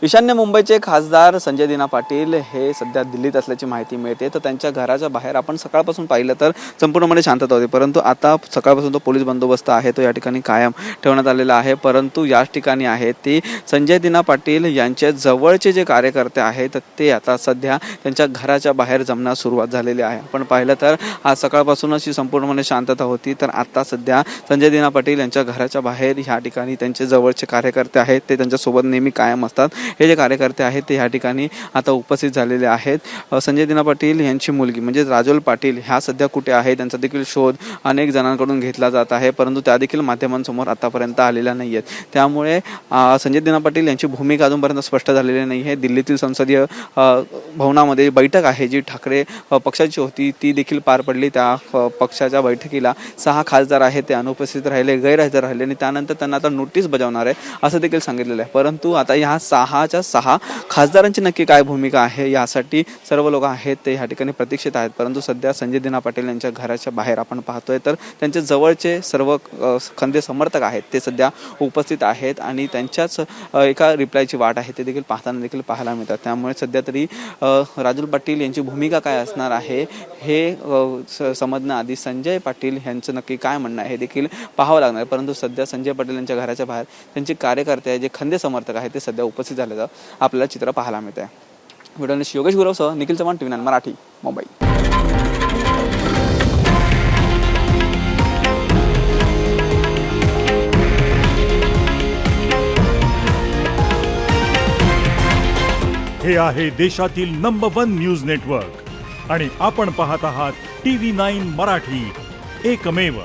ईशान्य मुंबईचे खासदार संजय दिना पाटील हे सध्या दिल्लीत असल्याची माहिती मिळते। तर त्यांच्या घराच्या बाहेर आपण सकाळपासून पाहिलं तर संपूर्णपणे शांतता होती, परंतु आता सकाळपासून तो पोलीस बंदोबस्त आहे तो या ठिकाणी कायम ठेवण्यात आलेला आहे। परंतु याच ठिकाणी आहे ते संजय दिना पाटील यांच्या जवळचे जे कार्यकर्ते आहेत ते आता सध्या त्यांच्या घराच्या बाहेर जमण्यास सुरुवात झालेली आहे। आपण पाहिलं तर आज सकाळपासूनच ही संपूर्णपणे शांतता होती, तर आता सध्या संजय दिना पाटील यांच्या घराच्या बाहेर ह्या ठिकाणी त्यांचे जवळचे कार्यकर्ते आहेत ते त्यांच्यासोबत नेहमी कायम असतात। हे जे कार्यकर्ते आहेत ते ह्या ठिकाणी आता उपस्थित झालेले आहेत। संजय दिना पाटील यांची मुलगी म्हणजे राजोल पाटील ह्या सध्या कुठे आहे त्यांचा देखील शोध अनेक जणांकडून घेतला जात आहे, परंतु त्या देखील माध्यमांसमोर आतापर्यंत आलेल्या नाही आहेत। त्यामुळे संजय दिना पाटील यांची भूमिका अजूनपर्यंत स्पष्ट झालेली नाही आहे। दिल्लीतील संसदीय भवनामध्ये बैठक आहे जी ठाकरे पक्षाची होती ती देखील पार पडली। त्या पक्षाच्या बैठकीला 6 खासदार आहेत ते अनुपस्थित राहिले, गैरहजर राहिले आणि त्यानंतर त्यांना आता नोटीस बजावणार आहे असं देखील सांगितलेलं आहे। परंतु आता ह्या 6 खासदारांची नक्की काय भूमिका आहे यासाठी सर्व लोक आहेत ते ह्या ठिकाणी प्रतीक्षित आहेत। परंतु सध्या संजय दिना पाटील यांच्या घराच्या बाहेर आपण पाहतोय तर त्यांचे जवळचे सर्व खंदे समर्थक आहेत ते सध्या उपस्थित आहेत आणि त्यांच्याच एका रिप्लायची वाट आहे ते देखील पाहताना देखील पाहायला मिळतात। त्यामुळे सध्या तरी राजूल पाटील यांची भूमिका काय असणार आहे हे समजण्याआधी संजय पाटील यांचं नक्की काय म्हणणं आहे हे देखील पाहावं लागणार। परंतु सध्या संजय पाटील यांच्या घराच्या बाहेर त्यांचे कार्यकर्ते आहेत जे खंदे समर्थक आहेत ते सध्या उपस्थित झालेलं आपल्याला चित्र पाहायला मिळत आहे। व्हिडिओ योगेश गुरवसह निखिल चव्हाण, TV9 मराठी, मुंबई। हे आहे देशातील नंबर 1 न्यूज नेटवर्क आणि आपण पाहत आहात TV9 मराठी, एकमेव।